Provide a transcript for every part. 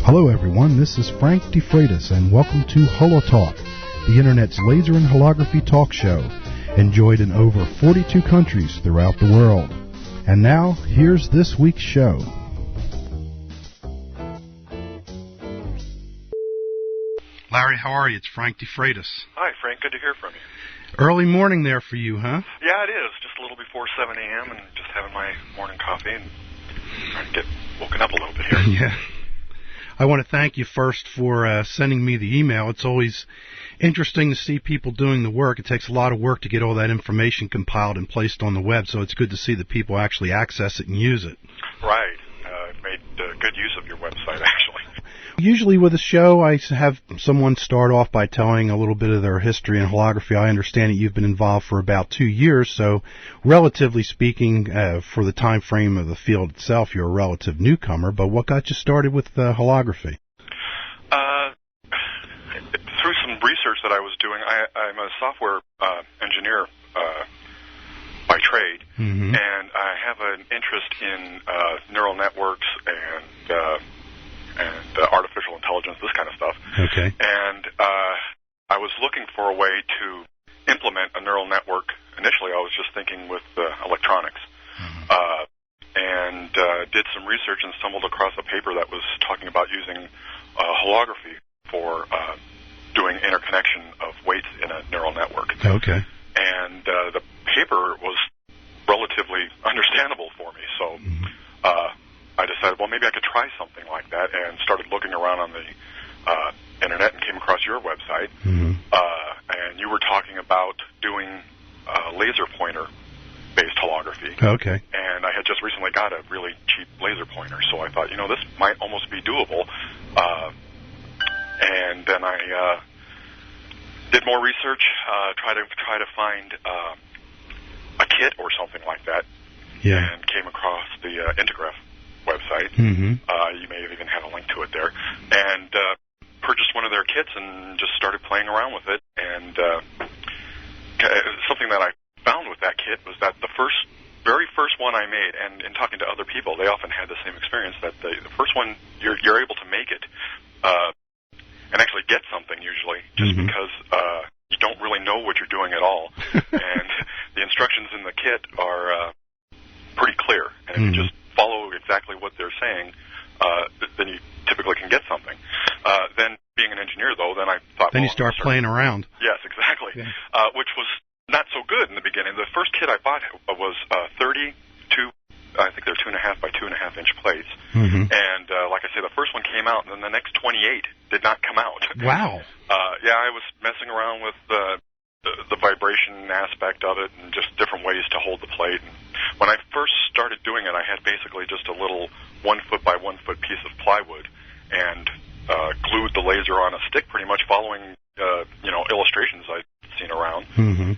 Hello everyone, this is Frank DeFreitas and welcome to HoloTalk, the Internet's laser and holography talk show, enjoyed in over 42 countries throughout the world. And now, here's this week's show. Larry, how are you? It's Frank DeFreitas. Hi, Frank. Good to hear from you. Early morning there for you, huh? Yeah, it is. Just a little before 7 a.m. and just having my morning coffee and trying to get woken up a little bit here. Yeah. I want to thank you first for sending me the email. It's always interesting to see people doing the work. It takes a lot of work to get all that information compiled and placed on the web, so it's good to see that people actually access it and use it. Right. I've made good use of your website, actually. Usually with a show, I have someone start off by telling a little bit of their history in holography. I understand that you've been involved for about 2 years, so relatively speaking, for the time frame of the field itself, you're a relative newcomer, but what got you started with holography? Through some research that I was doing, I'm a software engineer by trade, mm-hmm. and I have an interest in neural networks and artificial intelligence, this kind of stuff. Okay. And I was looking for a way to implement a neural network. Initially, I was just thinking with electronics. Mm-hmm. And did some research and stumbled across a paper that was talking about using holography for doing interconnection of weights in a neural network. Okay. And the paper was relatively understandable for me, so mm-hmm. I decided, well, maybe I could try something like that, and started looking around on the internet and came across your website. Mm-hmm. And you were talking about doing laser pointer-based holography. Okay. And I had just recently got a really cheap laser pointer, so I thought, this might almost be doable. And then I did more research, try to find a kit or something like that, yeah. And came across the Integraph website. Mm-hmm. You may have even had a link to it there, and purchased one of their kits and just started playing around with it. And something that I found with that kit was that the very first one I made, and in talking to other people, they often had the same experience, that the first one, you're able to make it and actually get something usually, just mm-hmm. because you don't really know what you're doing at all. And the instructions in the kit are pretty clear, and if mm-hmm. you just follow exactly what they're saying, then you typically can get something. Then, being an engineer, though, then I thought... Then you start playing around. Yes, exactly. Yeah. Which was not so good in the beginning. The first kit I bought was 32, I think they're 2.5 by 2.5 inch plates. Mm-hmm. And like I say, the first one came out, and then the next 28 did not come out. Wow. Yeah, I was messing around with the vibration aspect of it and just different ways to hold the plate. And when I first started doing it, I had basically just a little 1 foot by 1 foot piece of plywood and glued the laser on a stick, pretty much following illustrations I'd seen around, mm-hmm.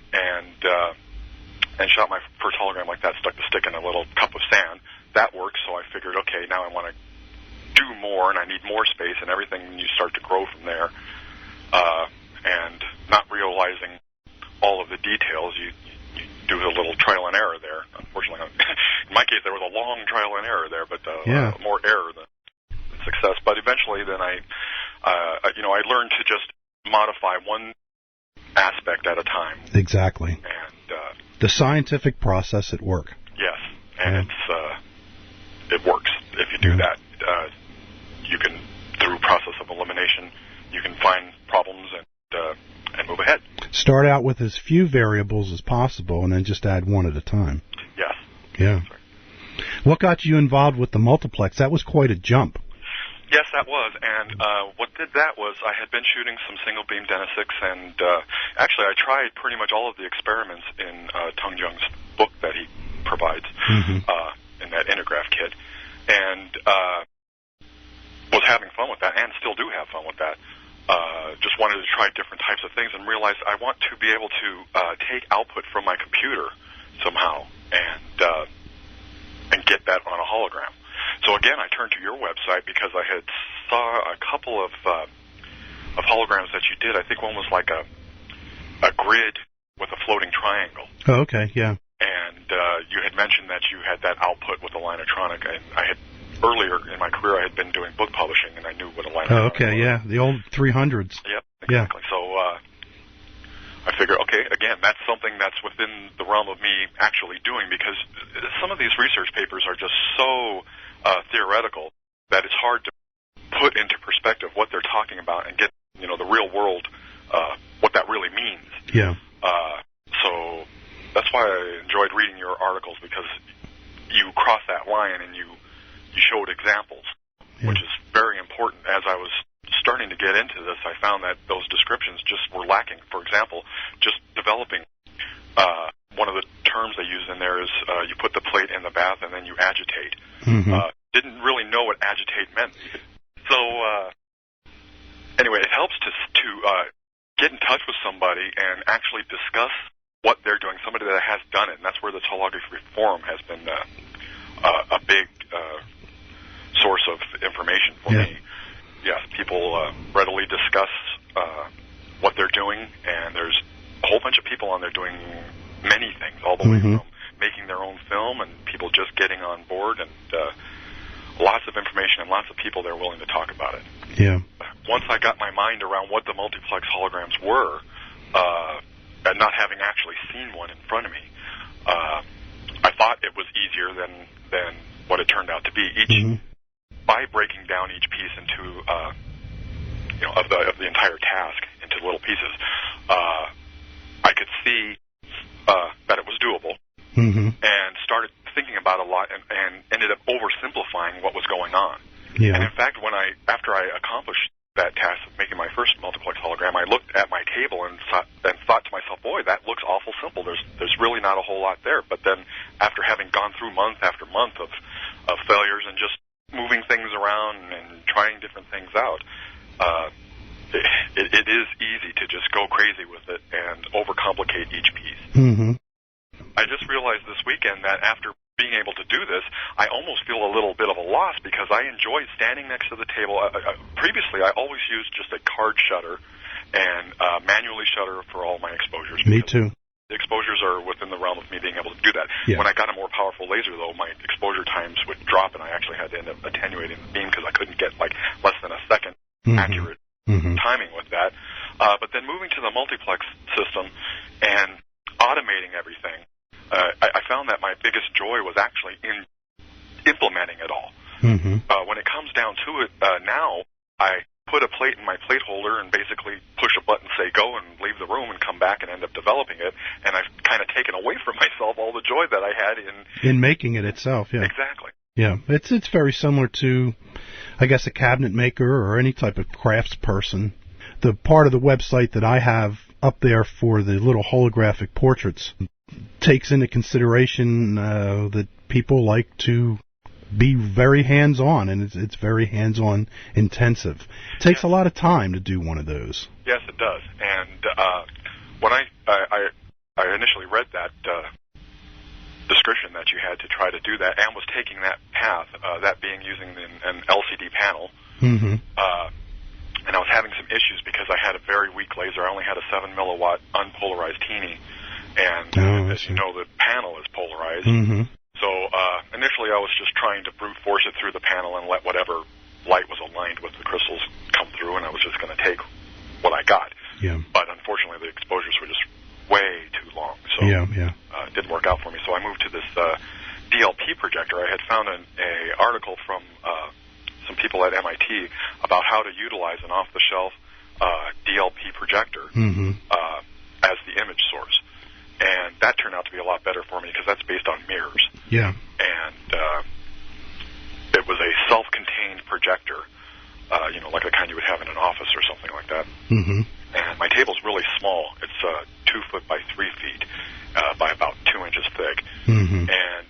and shot my first hologram like that. Stuck the stick in a little cup of sand. That worked, so I figured, okay, now I want to do more, and I need more space and everything. And you start to grow from there, and not realizing all of the details, you do a little trial and error there. Unfortunately, in my case, there was a long trial and error there, but more error than success. But eventually, then I learned to just modify one aspect at a time. Exactly. And the scientific process at work. Yes, and it works if you do that. You can, through process of elimination, you can find problems and move ahead. Start out with as few variables as possible, and then just add one at a time. Yes. Yeah. Sorry. What got you involved with the multiplex? That was quite a jump. Yes, that was, and what did that was I had been shooting some single-beam Denisics, and actually I tried pretty much all of the experiments in Tung Jung's book that he provides mm-hmm. In that Integraph kit, and was having fun with that, and still do have fun with that. Just wanted to try different types of things and realized I want to be able to take output from my computer somehow and get that on a hologram. So again, I turned to your website because I had saw a couple of holograms that you did. I think one was like a grid with a floating triangle. Oh, okay, yeah. And you had mentioned that you had that output with the Linotronic, and I had earlier in my career, I had been doing book publishing, and I knew what a line. Oh, okay, yeah, the old 300s. Yep, exactly. Yeah. So I figured, okay, again, that's something that's within the realm of me actually doing, because some of these research papers are just so theoretical that it's hard to put into perspective what they're talking about and get, the real world, what that really means. Yeah. So that's why I enjoyed reading your articles, because you cross that line and you showed examples, which is very important. As I was starting to get into this, I found that those descriptions just were lacking. For example, just developing, one of the terms they use in there is you put the plate in the bath and then you agitate. Mm-hmm. Didn't really know what agitate meant. So anyway, it helps to get in touch with somebody and actually discuss what they're doing, somebody that has done it, and that's where the Holography Forum has been a big source of information for me. Yes, people readily discuss what they're doing, and there's a whole bunch of people on there doing many things, all the way from making their own film and people just getting on board, and lots of information and lots of people that are willing to talk about it. Yeah. Once I got my mind around what the multiplex holograms were, and not having actually seen one in front of me, I thought it was easier than what it turned out to be. By breaking down each piece into, of the entire task into little pieces, I could see that it was doable, and started thinking about a lot, and ended up oversimplifying what was going on. Yeah. And in fact, after I accomplished that task of making my first multiplex hologram, I looked at my table and thought to myself, boy, that looks awful simple. There's really not a whole lot there. But then, after having gone through month after month of failures and just moving things around and trying different things out, it is easy to just go crazy with it and overcomplicate each piece. I just realized this weekend that after being able to do this, I almost feel a little bit of a loss, because I enjoy standing next to the table. Previously, I always used just a card shutter and manually shutter for all my exposures. Me too. The exposures are within the realm of me being able to do that. Yeah. When I got a more powerful laser, though, my exposure times would drop, and I actually had to end up attenuating the beam because I couldn't get less than a second accurate timing with that. But then moving to the multiplex system and automating everything, I found that my biggest joy was actually in implementing it all. When it comes down to it, now I put a plate in my plate holder and basically push a button, say go, and leave the room and come back and end up developing it. And I've kind of taken away from myself all the joy that I had in making it itself. Yeah, exactly. Yeah, it's very similar to, I guess, a cabinet maker or any type of crafts person. The part of the website that I have up there for the little holographic portraits takes into consideration that people like to be very hands-on, and it's very hands-on intensive. It takes a lot of time to do one of those. Yes, it does. And when I initially read that description that you had to try to do that, and was taking that path, that being using an LCD panel, and I was having some issues because I had a very weak laser. I only had a 7 milliwatt unpolarized teeny, and as you know, the panel is polarized. So initially I was just trying to brute force it through the panel and let whatever light was aligned with the crystals come through, and I was just going to take what I got. Yeah. But unfortunately the exposures were just way too long, so it didn't work out for me. So I moved to this DLP projector. I had found an article from some people at MIT about how to utilize an off-the-shelf DLP projector as the image source. And that turned out to be a lot better for me because that's based on mirrors. Yeah. And it was a self-contained projector, like the kind you would have in an office or something like that. And my table's really small. It's 2 foot by 3 feet by about 2 inches thick. And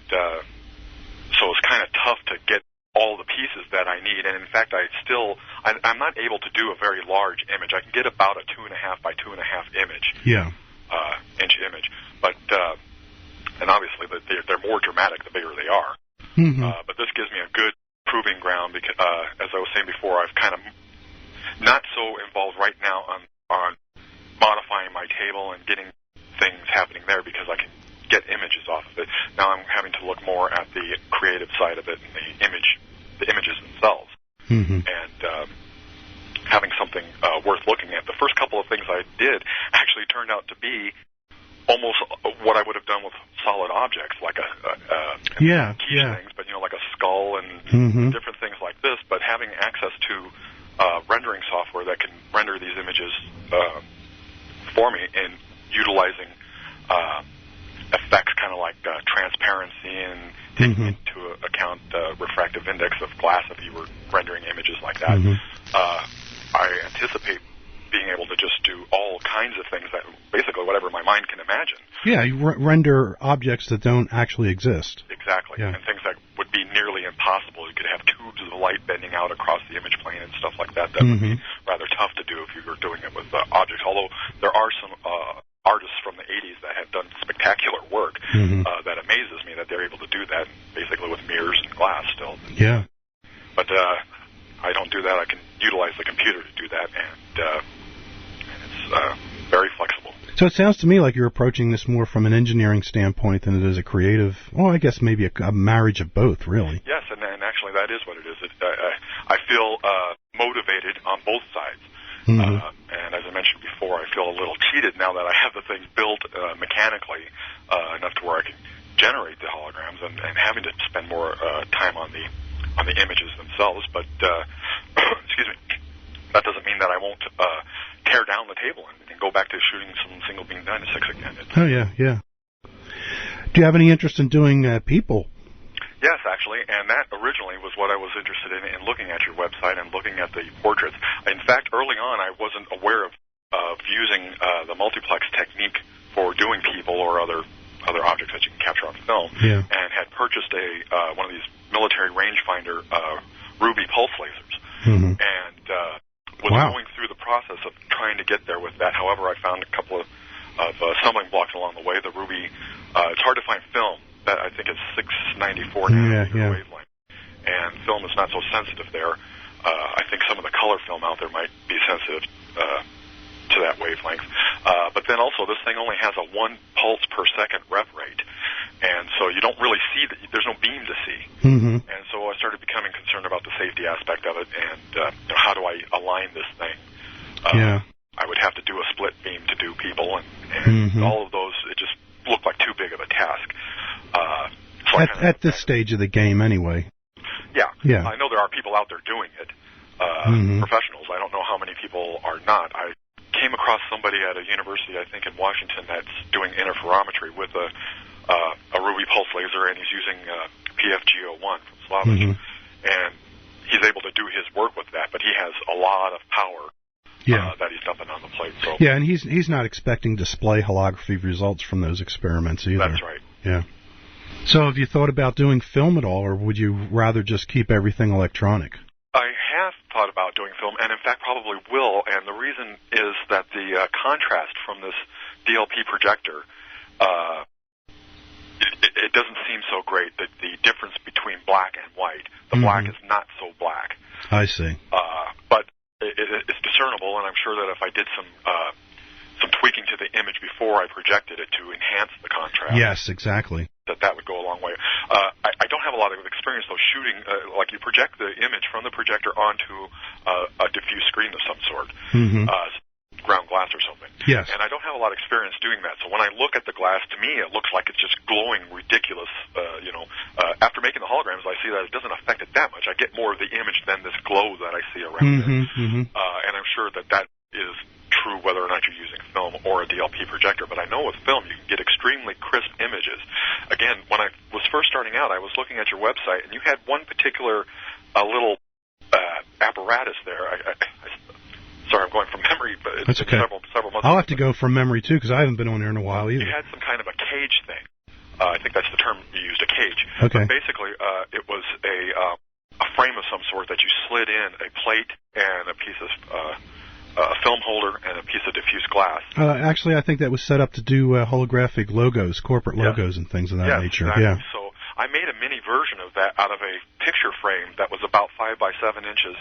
so it's kind of tough to get all the pieces that I need. And in fact, I'm not able to do a very large image. I can get about a 2.5 by 2.5 image. Yeah. Inch image, but and obviously they're more dramatic the bigger they are. But this gives me a good proving ground because, as I was saying before, I've kind of not so involved right now on modifying my table and getting things happening there because I can get images off of it. Now I'm having to look more at the creative side of it and the image the images themselves. And having something worth looking at. The first couple of things I did actually turned out to be almost what I would have done with solid objects, like things, but like a skull and different things like this. But having access to rendering software that can render these images for me, and utilizing effects kind of like transparency and taking into account the refractive index of glass if you were rendering images like that. I anticipate being able to just do all kinds of things, that basically whatever my mind can imagine. Yeah, you render objects that don't actually exist. Exactly, and things that would be nearly impossible. You could have tubes of light bending out across the image plane and stuff like that. That would be rather tough to do if you were doing it with objects, although there are some artists from the 80s that have done spectacular work that amazes me that they're able to do that basically with mirrors and glass still. Yeah. But I don't do that. I can utilize the computer to do that, and it's very flexible. So it sounds to me like you're approaching this more from an engineering standpoint than it is a creative, well, I guess maybe a marriage of both, really. Yes, and actually that is what it is. I feel motivated on both sides. And as I mentioned before, I feel a little cheated now that I have the thing built mechanically enough to where I can generate the holograms, and having to spend more time on the images themselves. But excuse me, that doesn't mean that I won't tear down the table and go back to shooting some single beam 96 again. Yeah. Do you have any interest in doing people? Yes, actually, and that originally was what I was interested in looking at your website and looking at the portraits. In fact, early on, I wasn't aware of using the multiplex technique for doing people or other objects that you can capture on film, and had purchased one of these military rangefinder ruby pulse lasers, and was going through the process of trying to get there with that. However, I found a couple of stumbling blocks along the way. The ruby, it's hard to find film. That I think it's 694 nanometer wavelength, and film is not so sensitive there. I think some of the color film out there might be sensitive to that wavelength. But then also, this thing only has a 1 pulse per second rep rate, and so you don't really see that. There's no beam to see, and so I started becoming concerned about the safety aspect of it, and how do I align this thing? I would have to do a split beam to do people, and all of those. It just looked like too big of a task. So at this stage of the game, anyway. Yeah. I know there are people out there doing it, professionals. I don't know how many people are not. I came across somebody at a university, I think in Washington, that's doing interferometry with a ruby pulse laser, and he's using PFG-01 from Slavich, and he's able to do his work with that, but he has a lot of power that he's dumping on the plate. So. Yeah, and he's not expecting display holography results from those experiments either. That's right. Yeah. So have you thought about doing film at all, or would you rather just keep everything electronic? I have thought about doing film, and in fact probably will, and the reason is that the contrast from this DLP projector, it doesn't seem so great. The difference between black and white, the black is not so black. I see. But it's discernible, and I'm sure that if I did some tweaking to the image before I projected it to enhance the contrast. Yes, exactly. That would go a long way. I don't have a lot of experience, though, shooting, like you project the image from the projector onto a diffuse screen of some sort, ground glass or something. Yes. And I don't have a lot of experience doing that, so when I look at the glass, to me it looks like it's just glowing ridiculous. After making the holograms, I see that it doesn't affect it that much. I get more of the image than this glow that I see around it. And I'm sure that is true whether or not you're using film or a DLP projector, but I know with film you can get extremely crisp images. Again, when I was first starting out, I was looking at your website, and you had one particular little apparatus there. Sorry, I'm going from memory, but it's okay. several months I'll have to go from memory, too, because I haven't been on there in a while either. You had some kind of a cage thing. I think that's the term you used, a cage. Okay. But basically, it was a frame of some sort that you slid in a plate and a piece of a film holder and a piece of diffuse glass. Actually, I think that was set up to do holographic logos, corporate logos, and things of that nature. Exactly. Yeah. So I made a mini version of that out of a picture frame that was about 5 by 7 inches,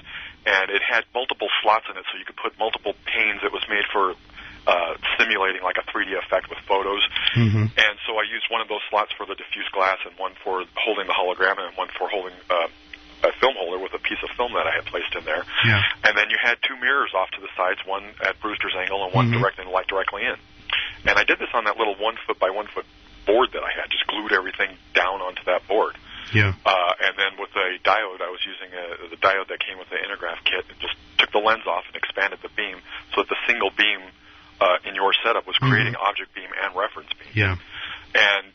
and it had multiple slots in it, so you could put multiple panes. It was made for simulating like a 3D effect with photos. And so I used one of those slots for the diffuse glass, and one for holding the hologram, and one for holding film holder with a piece of film that I had placed in there. Yeah. And then you had two mirrors off to the sides, one at Brewster's angle and one directing the light directly in. And I did this on that little 1 foot by 1 foot board that I had, just glued everything down onto that board. Yeah. And then with a diode, I was using the diode that came with the Intergraph kit, and just took the lens off and expanded the beam so that the single beam in your setup was creating object beam and reference beam. Yeah. And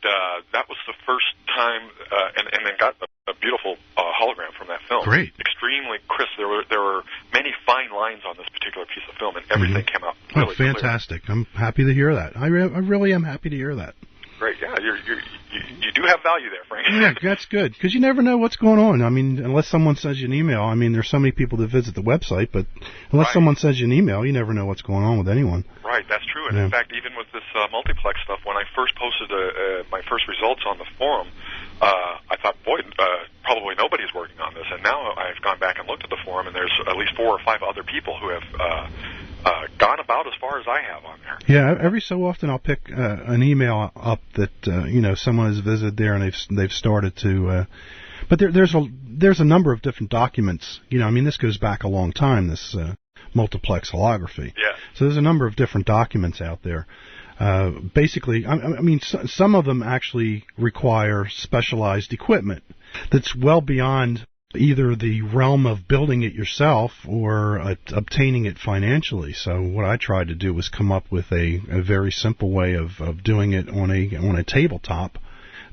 that was the first time, and then got a beautiful hologram from that film. Great. Extremely crisp. There were many fine lines on this particular piece of film, and everything came out really fantastic. Clear. I'm happy to hear that. I really am happy to hear that. Great, yeah, you do have value there, Frank. Yeah, that's good, because you never know what's going on. I mean, unless someone sends you an email. I mean, there's so many people that visit the website, but unless someone sends you an email, you never know what's going on with anyone. Right, that's true. And in fact, even with this multiplex stuff, when I first posted my first results on the forum, I thought, boy, probably nobody's working on this. And now I've gone back and looked at the forum, and there's at least 4 or 5 other people who have gone about as far as I have on there. Yeah, every so often I'll pick an email up that someone has visited there and they've started to. But there's a number of different documents. I mean, this goes back a long time. This multiplex holography. Yeah. So there's a number of different documents out there. Basically, I mean, some of them actually require specialized equipment that's well beyond either the realm of building it yourself or obtaining it financially. So what I tried to do was come up with a very simple way of doing it on a tabletop.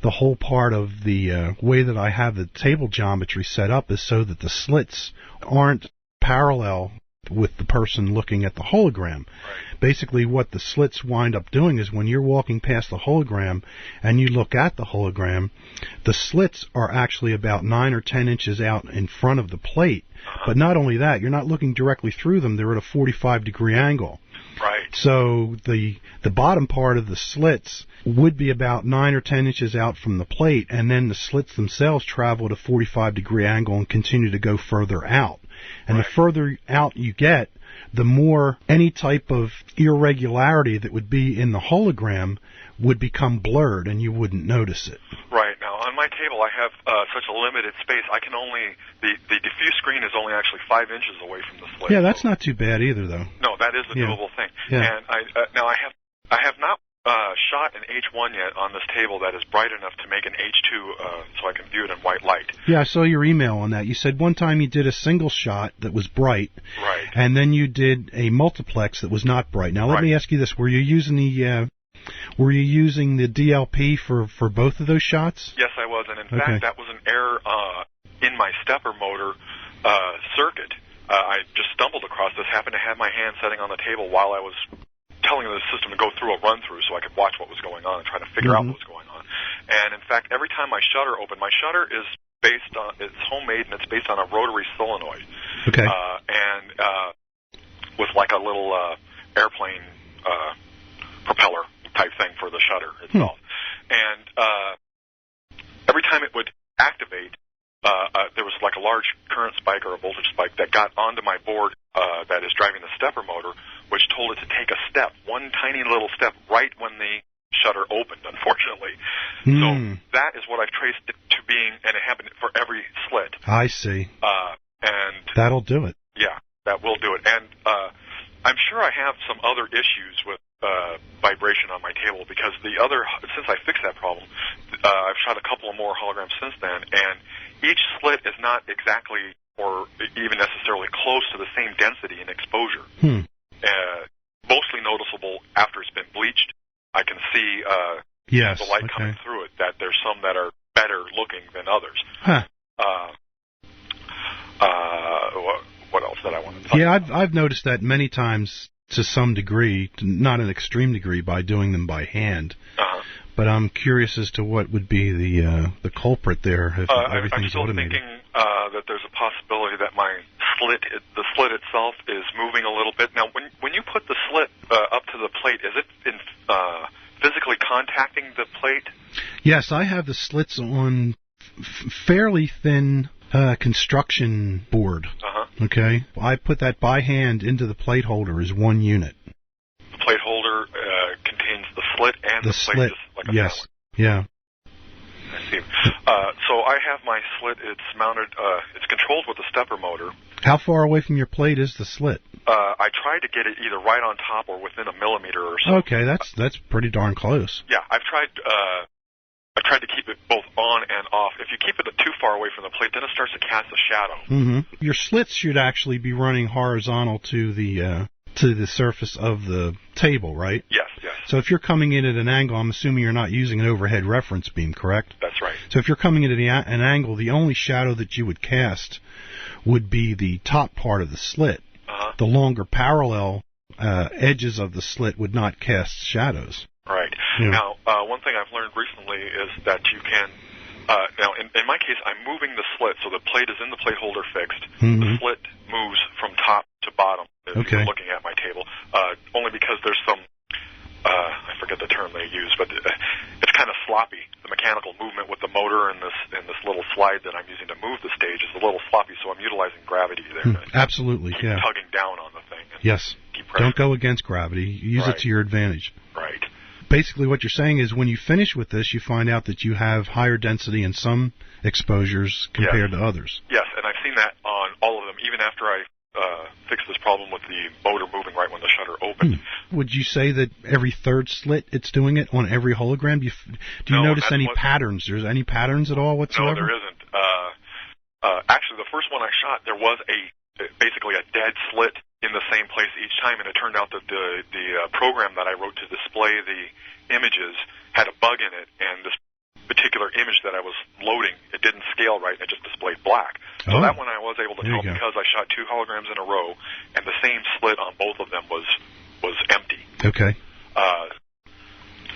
The whole part of the way that I have the table geometry set up is so that the slits aren't parallel with the person looking at the hologram. Right. Basically, what the slits wind up doing is when you're walking past the hologram and you look at the hologram, the slits are actually about 9 or 10 inches out in front of the plate. But not only that, you're not looking directly through them. They're at a 45-degree angle. Right. So the bottom part of the slits would be about 9 or 10 inches out from the plate, and then the slits themselves travel at a 45-degree angle and continue to go further out. And the further out you get, the more any type of irregularity that would be in the hologram would become blurred, and you wouldn't notice it. Right. Now, on my table, I have such a limited space. I can only the diffuse screen is only actually 5 inches away from the slate. Yeah, that's not too bad either, though. No, that is a doable thing. Yeah. And I have not shot an H1 yet on this table that is bright enough to make an H2 so I can view it in white light. Yeah, I saw your email on that. You said one time you did a single shot that was bright. Right. And then you did a multiplex that was not bright. Now, let me ask you this. Were you using the DLP for both of those shots? Yes, I was. And in fact, that was an error in my stepper motor circuit. I just stumbled across this, happened to have my hand setting on the table while I was telling the system to go through a run-through so I could watch what was going on and try to figure out what was going on. And in fact, every time my shutter opened, my shutter is it's homemade and it's based on a rotary solenoid. Okay. With like a little airplane propeller type thing for the shutter itself. And every time it would activate, there was like a large current spike or a voltage spike that got onto my board that is driving the stepper motor, which told it to take a step, one tiny little step, right when the shutter opened, unfortunately. So that is what I've traced it to being, and it happened for every slit. I see. And that'll do it. Yeah, that will do it. And I'm sure I have some other issues with vibration on my table because since I fixed that problem, I've shot a couple of more holograms since then, and each slit is not exactly or even necessarily close to the same density and exposure. Mostly noticeable after it's been bleached. I can see the light coming through it, that there's some that are better looking than others. What else did I want to talk about? I've noticed that many times to some degree, not an extreme degree, by doing them by hand. But I'm curious as to what would be the culprit there if everything's automated. I'm still thinking that there's a possibility that the slit itself is moving a little bit. Now, when you put the slit up to the plate, is it physically contacting the plate? Yes, I have the slits on fairly thin construction board. Okay, I put that by hand into the plate holder as one unit. The plate holder contains the slit and the plate, slit. Just like a yes. pallet. Yeah. I see. So I have my slit. It's mounted. It's controlled with a stepper motor. How far away from your plate is the slit? I tried to get it either right on top or within a millimeter or so. Okay, that's pretty darn close. Yeah, I've tried. I tried to keep it both on and off. If you keep it too far away from the plate, then it starts to cast a shadow. Mm-hmm. Your slits should actually be running horizontal to the surface of the table, right? Yes. So if you're coming in at an angle, I'm assuming you're not using an overhead reference beam, correct? That's right. So if you're coming in at an angle, the only shadow that you would cast would be the top part of the slit. Uh-huh. The longer parallel edges of the slit would not cast shadows. Right. Yeah. Now, one thing I've learned recently is that you can, now in my case, I'm moving the slit, so the plate is in the plate holder fixed. Mm-hmm. The slit moves from top to bottom if Okay. you're looking at my table, only because there's some, I forget the term they use, but it's kind of sloppy. The mechanical movement with the motor and this little slide that I'm using to move the stage is a little sloppy, so I'm utilizing gravity there. Absolutely, yeah. Tugging down on the thing. And yes. Don't go against gravity. Use it to your advantage. Right. Basically what you're saying is when you finish with this, you find out that you have higher density in some exposures compared to others. Yes, and I've seen that on all of them, even after I fixed this problem with the motor moving right when the shutter opened. Would you say that every third slit it's doing it on every hologram? Do you notice any patterns? There's any patterns at all whatsoever? No, there isn't. Actually, the first one I shot, there was basically a dead slit in the same place each time, and it turned out that the program that I wrote to display the images had a bug in it, and this particular image that I was loading, it didn't scale right, and it just displayed black. So that one I was able to tell because I shot 2 holograms in a row, and the same slit on both of them was empty. Okay.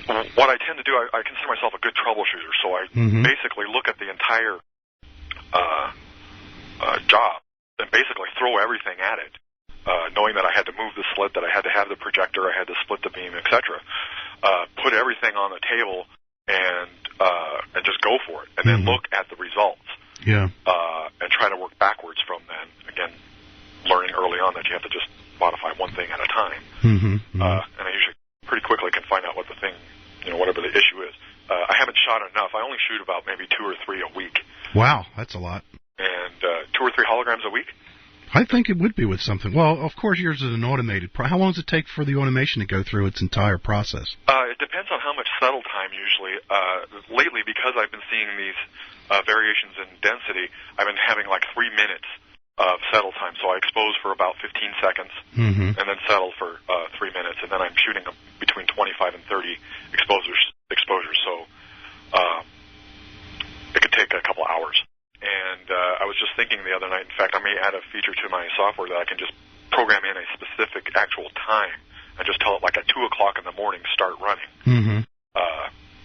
What I tend to do, I consider myself a good troubleshooter, so I basically look at the entire job and basically throw everything at it, knowing that I had to move the slit, that I had to have the projector, I had to split the beam, etc. Put everything on the table and just go for it, and then look at the results. Yeah. And try to work backwards from then. Again, learning early on that you have to just modify one thing at a time. And I usually pretty quickly can find out what the thing, whatever the issue is. I haven't shot enough. I only shoot about maybe 2 or 3 a week. Wow, that's a lot. And 2 or 3 holograms a week? I think it would be with something. Well, of course, yours is an automated. How long does it take for the automation to go through its entire process? It depends on how much settle time usually. Lately, because I've been seeing these variations in density, I've been having like 3 minutes of settle time. So I expose for about 15 seconds and then settle for 3 minutes. And then I'm shooting between 25 and 30 exposures. So it could take a couple hours. And I was just thinking the other night, in fact, I may add a feature to my software that I can just program in a specific actual time and just tell it like at 2 o'clock in the morning start running.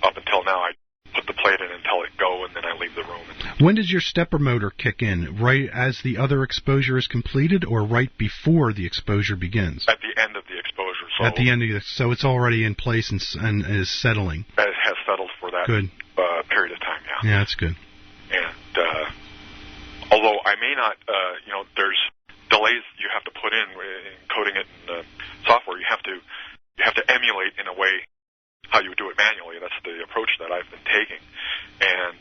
Up until now, I put the plate in and tell it go, and then I leave the room. When does your stepper motor kick in? Right as the other exposure is completed, or right before the exposure begins? At the end of the exposure. So at the end of so it's already in place and is settling. It has settled for that good period of time. Yeah. Yeah, that's good. And although I may not, there's delays you have to put in coding it in the software. You have to emulate in a way how you would do it manually. That's the approach that I've been taking. And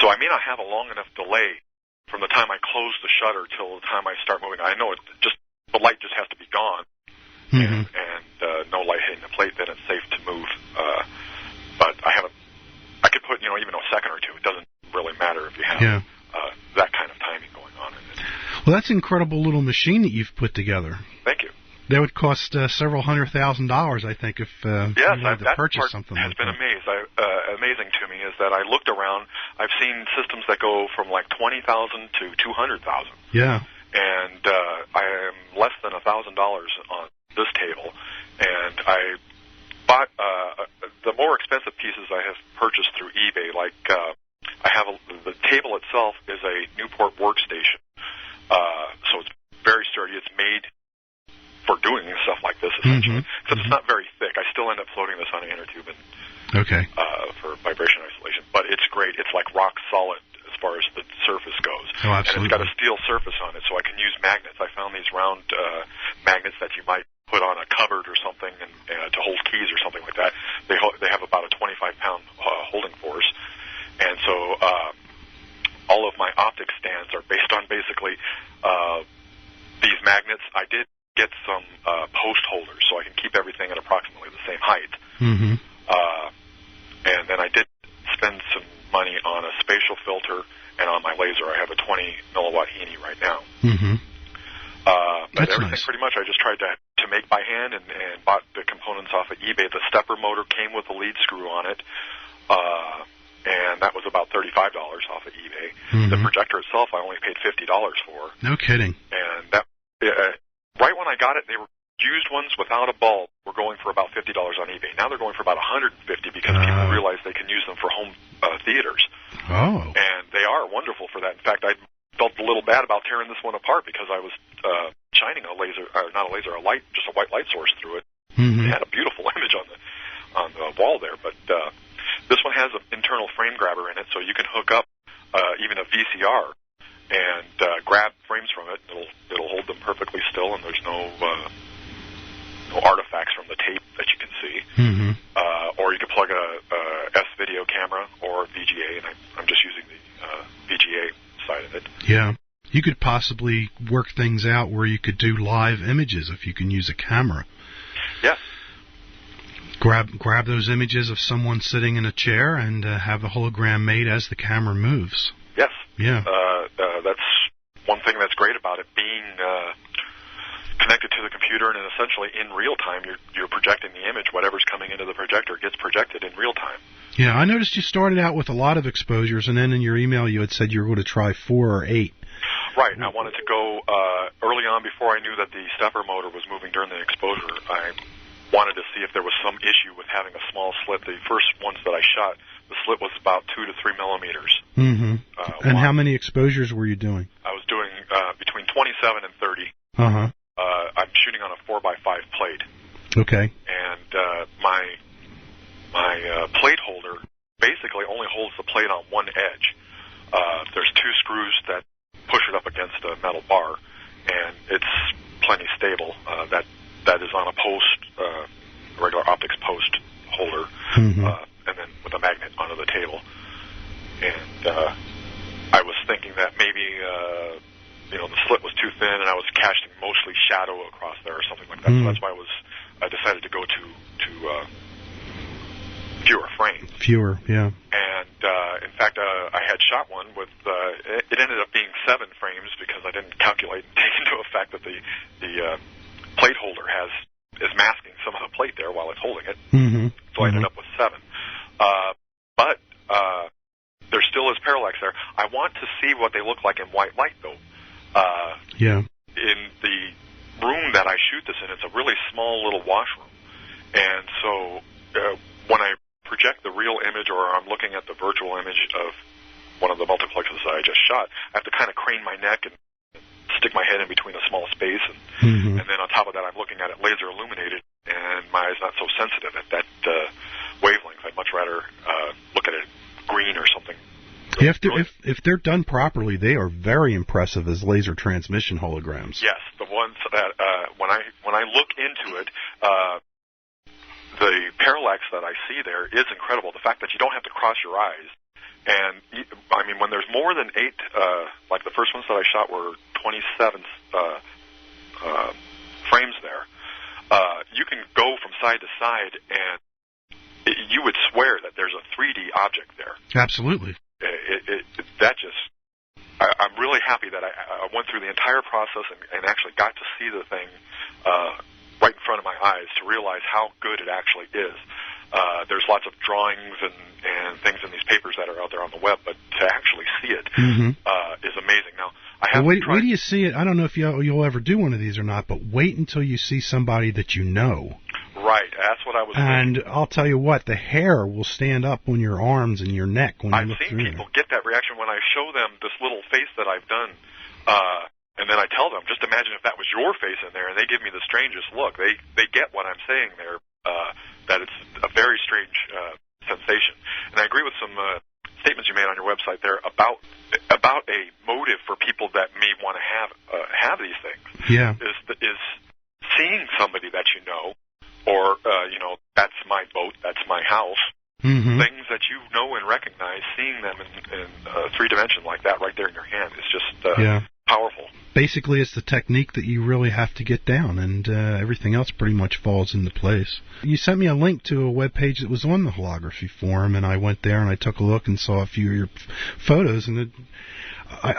so I may not have a long enough delay from the time I close the shutter till the time I start moving. I know the light just has to be gone, and no light hitting the plate. Then it's safe to move. But I could put even a second or two. It doesn't really matter if you have that kind of timing going on in it. Well, that's an incredible little machine that you've put together. Thank you. That would cost several $100,000, I think, if you wanted to purchase something like that. That part has been amazing to me is that I looked around. I've seen systems that go from like $20,000 to $200,000. Yeah. And I am less than $1,000 on this table. And I bought the more expensive pieces I have purchased through eBay. Like I have the table itself is a Newport workstation, so it's very sturdy. It's made for doing stuff like this, essentially. Except it's not very thick. I still end up floating this on an inner tube for vibration isolation. But it's great. It's like rock solid as far as the surface goes. Oh, absolutely. And it's got a steel surface on it, so I can use magnets. I found these round magnets that you might put on a cupboard or something and to hold keys or something like that. They have about a 25-pound holding force. And so all of my optic stands are based on basically these magnets. I did get some post holders, so I can keep everything at approximately the same height. Mm-hmm. And then I did spend some money on a spatial filter and on my laser. I have a 20 milliwatt Heaney right now. Mm-hmm. But That's everything nice. pretty much I just tried to make by hand and bought the components off of eBay. The stepper motor came with a lead screw on it, and that was about $35 off of eBay. Mm-hmm. The projector itself I only paid $50 for. No kidding. And that right when I got it, they were used ones without a bulb were going for about $50 on eBay. Now they're going for about $150 because people realize they can use them for home theaters. Oh. And they are wonderful for that. In fact, I felt a little bad about tearing this one apart because I was shining a laser, or not a laser, a light, just a white light source through it. Mm-hmm. It had a beautiful image on the wall there. But this one has an internal frame grabber in it, so you can hook up even a VCR and grab frames from it. It'll hold them perfectly still, and there's no artifacts from the tape that you can see. Mm-hmm. Or you could plug a S-video camera or VGA, and I'm just using the VGA side of it. Yeah. You could possibly work things out where you could do live images if you can use a camera. Yeah. Grab those images of someone sitting in a chair and have a hologram made as the camera moves. Yes. Yeah. That's one thing that's great about it, being connected to the computer, and essentially in real time you're projecting the image. Whatever's coming into the projector gets projected in real time. Yeah, I noticed you started out with a lot of exposures, and then in your email you had said you were going to try 4 or 8. Right. I wanted to go early on before I knew that the stepper motor was moving during the exposure. I wanted to see if there was some issue with having a small slit. The first ones that I shot, the slit was about 2 to 3 millimeters. Mm-hmm. And how many exposures were you doing? I was doing between 27 and 30. Uh-huh. I'm shooting on a 4x5 plate. Okay. And my plate holder basically only holds the plate on one edge. There's 2 screws that push it up against a metal bar, and it's plenty stable. That is on a post, regular optics post holder, Mm-hmm. and then with a magnet onto the table. And I was thinking that maybe the slit was too thin, and I was casting mostly shadow across there or something like that. Mm. So that's why I decided to go to fewer frames. Fewer, yeah. And in fact, I had shot one with it ended up being 7 frames because I didn't calculate and take into effect that the plate holder is masking some of the plate there while it's holding it. Mm-hmm. So I ended up with 7. But there still is parallax there. I want to see what they look like in white light, though. Yeah. In the room that I shoot this in, it's a really small little washroom. And so when I project the real image, or I'm looking at the virtual image of one of the multiplexes that I just shot, I have to kind of crane my neck and stick my head in between a small space. Mm-hmm. And then on top of that, I'm looking at it laser illuminated, and my eye's not so sensitive at that wavelength. I'd much rather look at it green or something. If they're done properly, they are very impressive as laser transmission holograms. Yes, the ones that when I look into it, the parallax that I see there is incredible. The fact that you don't have to cross your eyes, and I mean when there's more than 8, like the first ones that I shot were 27 frames there. You can go from side to side, and you would swear that there's a 3D object there. Absolutely. I'm really happy that I went through the entire process and actually got to see the thing right in front of my eyes to realize how good it actually is. There's lots of drawings and things in these papers that are out there on the web, but to actually see it is amazing. Now, wait till you see it. I don't know if you'll ever do one of these or not, but wait until you see somebody that you know. Right, that's what I was thinking. And I'll tell you what, the hair will stand up on your arms and your neck when you look through it. I've seen people get that reaction when I show them this little face that I've done, and then I tell them, just imagine if that was your face in there, and they give me the strangest look. They get what I'm saying there, that it's a very strange sensation. And I agree with some statements you made on your website there about a motive for people that may want to have these things. Yeah. Is seeing somebody that you know, or that's my boat, that's my house, things that you know and recognize, seeing them in 3D like that right there in your hand is just powerful. Basically, it's the technique that you really have to get down, and everything else pretty much falls into place. You sent me a link to a web page that was on the Holography forum, and I went there and I took a look and saw a few of your photos, and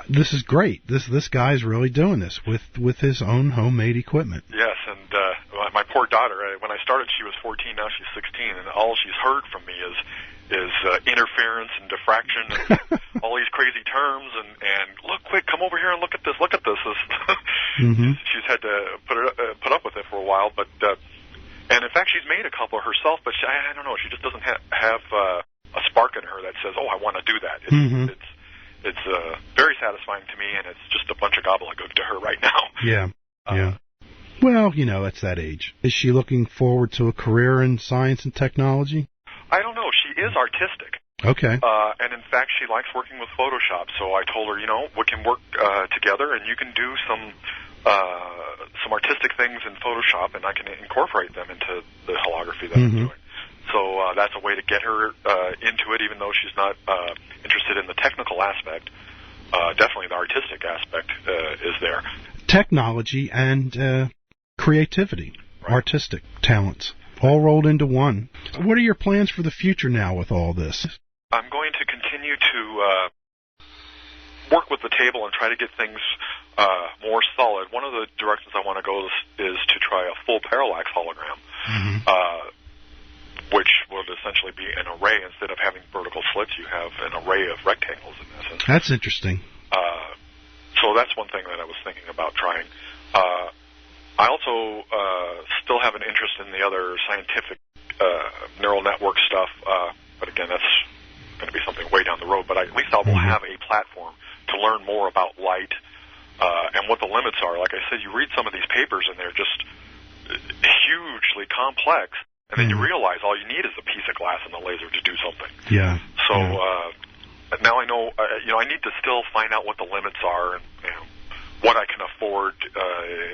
this is great. This guy's really doing this with his own homemade equipment. Yes, and my poor daughter, when I started, she was 14, now she's 16, and all she's heard from me is interference and diffraction and all these crazy terms and look, quick, come over here and look at this. She's had to put up with it for a while, but and in fact she's made a couple herself, but I don't know, she just doesn't have a spark in her that says, oh, I want to do that. It's very satisfying to me, and it's just a bunch of gobbledygook to her right now. Yeah. Well, it's that age. Is she looking forward to a career in science and technology? I don't know. She is artistic. Okay. And in fact, she likes working with Photoshop. So I told her, we can work together, and you can do some artistic things in Photoshop, and I can incorporate them into the holography that I'm doing. So that's a way to get her into it, even though she's not interested in the technical aspect. Definitely the artistic aspect is there. Technology and creativity, artistic talents, all rolled into one. What are your plans for the future now with all this? I'm going to continue to work with the table and try to get things more solid. One of the directions I want to go is to try a full parallax hologram, which will essentially be an array. Instead of having vertical slits, you have an array of rectangles in essence. That's interesting. So that's one thing that I was thinking about trying. I also still have an interest in the other scientific neural network stuff, but again, that's going to be something way down the road. But at least I will have a platform to learn more about light and what the limits are. Like I said, you read some of these papers, and they're just hugely complex, and then you realize all you need is a piece of glass and a laser to do something. Yeah. So now I know, I need to still find out what the limits are and what I can afford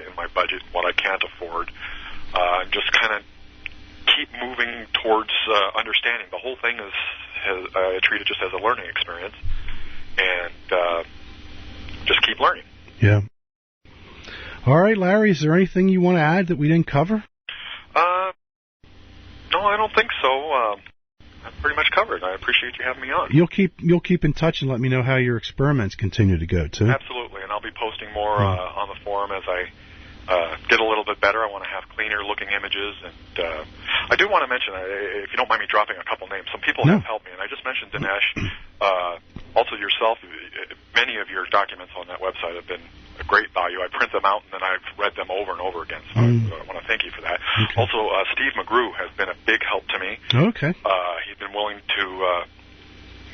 in my budget, what I can't afford, and just kind of keep moving towards understanding. The whole thing is I treat it just as a learning experience, and just keep learning. Yeah. All right, Larry, is there anything you want to add that we didn't cover? No, I don't think so. I'm pretty much covered. I appreciate you having me on. You'll keep in touch and let me know how your experiments continue to go, too. Absolutely, and I'll be posting more on the forum as I get a little bit better. I want to have cleaner-looking images, and I do want to mention, if you don't mind me dropping a couple names, some people have helped me, and I just mentioned Dinesh, also yourself. Many of your documents on that website have been a great value. I print them out, and then I've read them over and over again, so I want to thank you for that. Okay. Also, Steve McGrew has been a big help to me. Okay. He's been willing to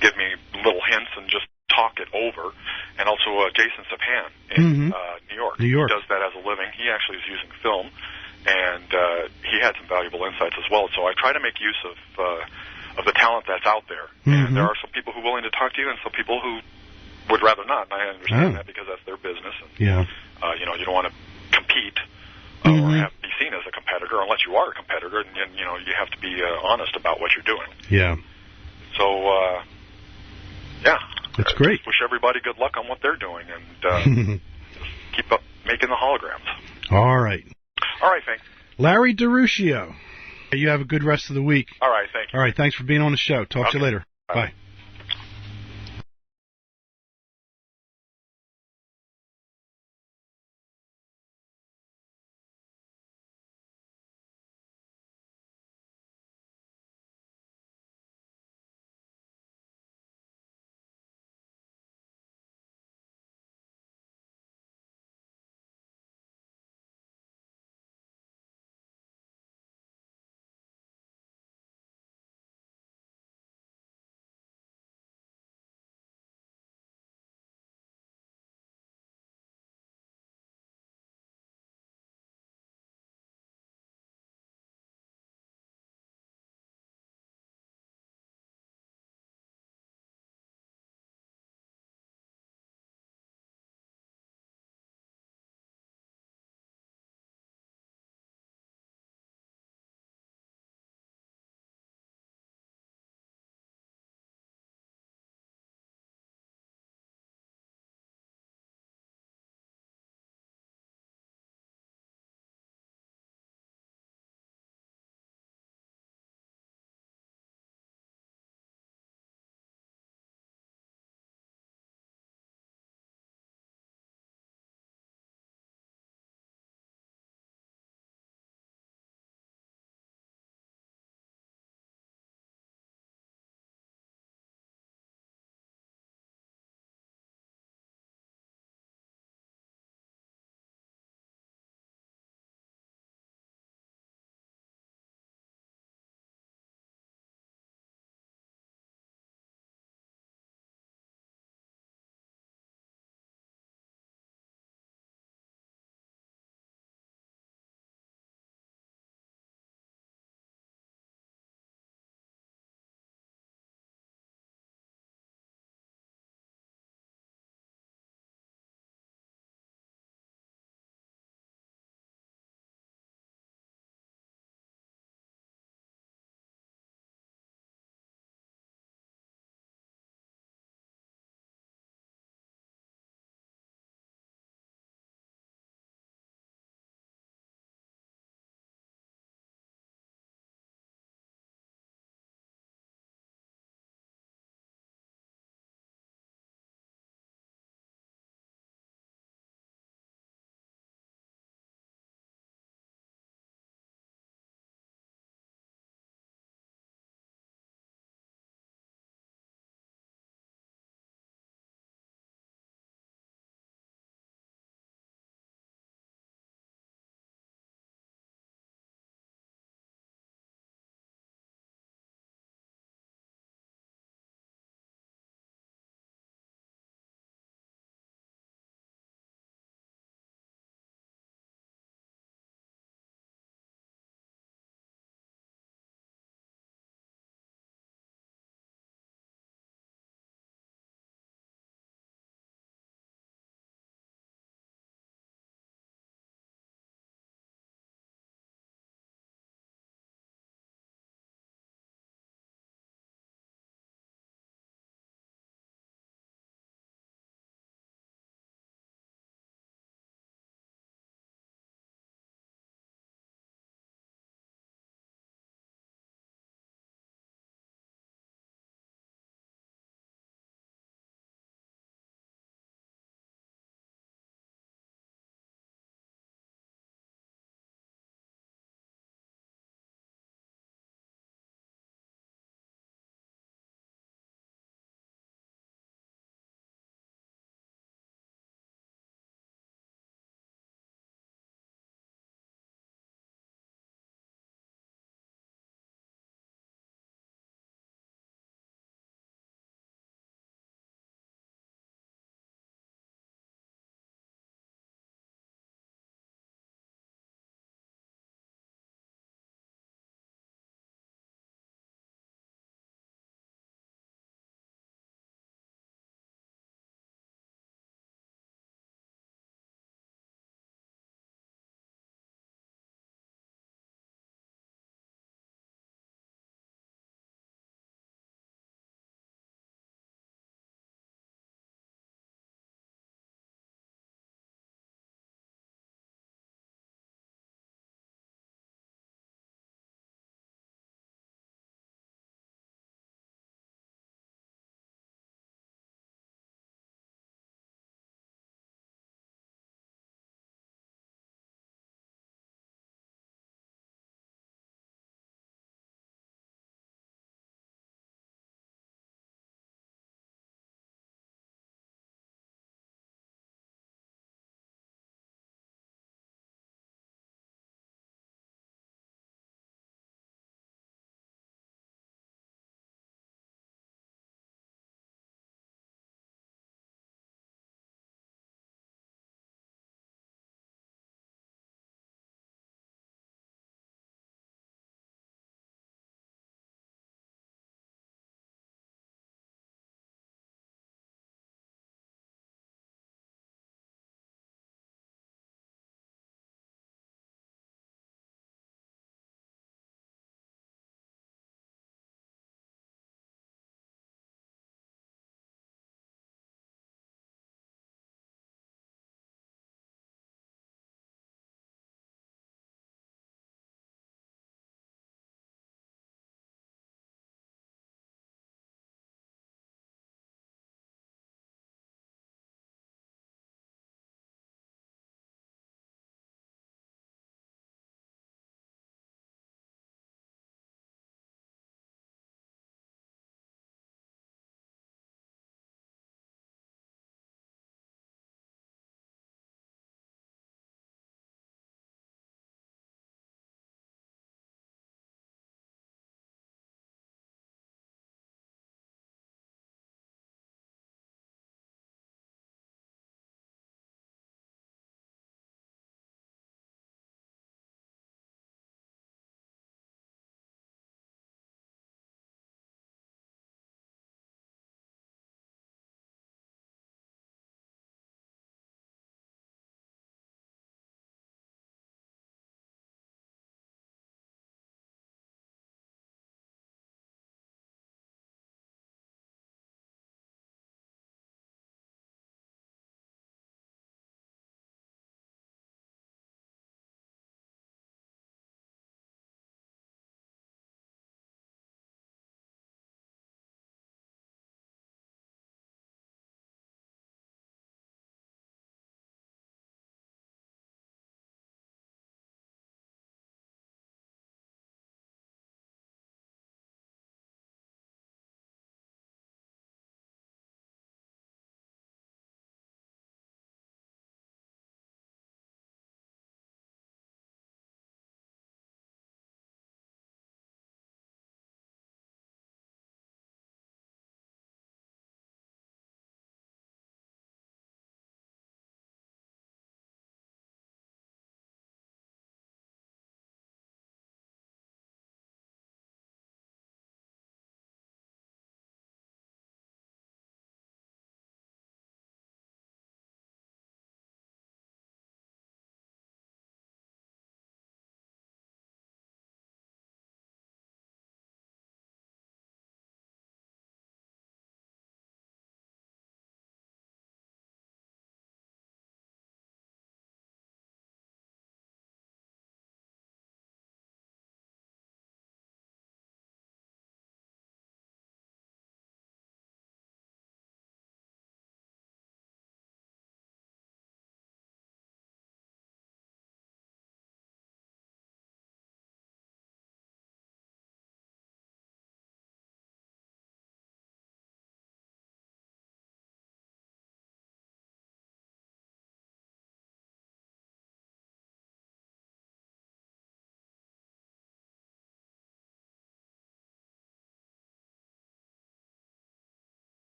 give me little hints and just talk it over. And also Jason Sapan in New York. He does that as a living. He actually is using film, and he had some valuable insights as well. So I try to make use of the talent that's out there. And there are some people who are willing to talk to you, and some people who would rather not. And I understand that because that's their business. And, you don't want to compete or be seen as a competitor unless you are a competitor, and you have to be honest about what you're doing. Yeah. So, that's great. Wish everybody good luck on what they're doing, and keep up making the holograms. All right. All right, thanks. Larry DiRuscio. You have a good rest of the week. All right, thank you. All right, thanks for being on the show. Talk to you later. Bye. Bye.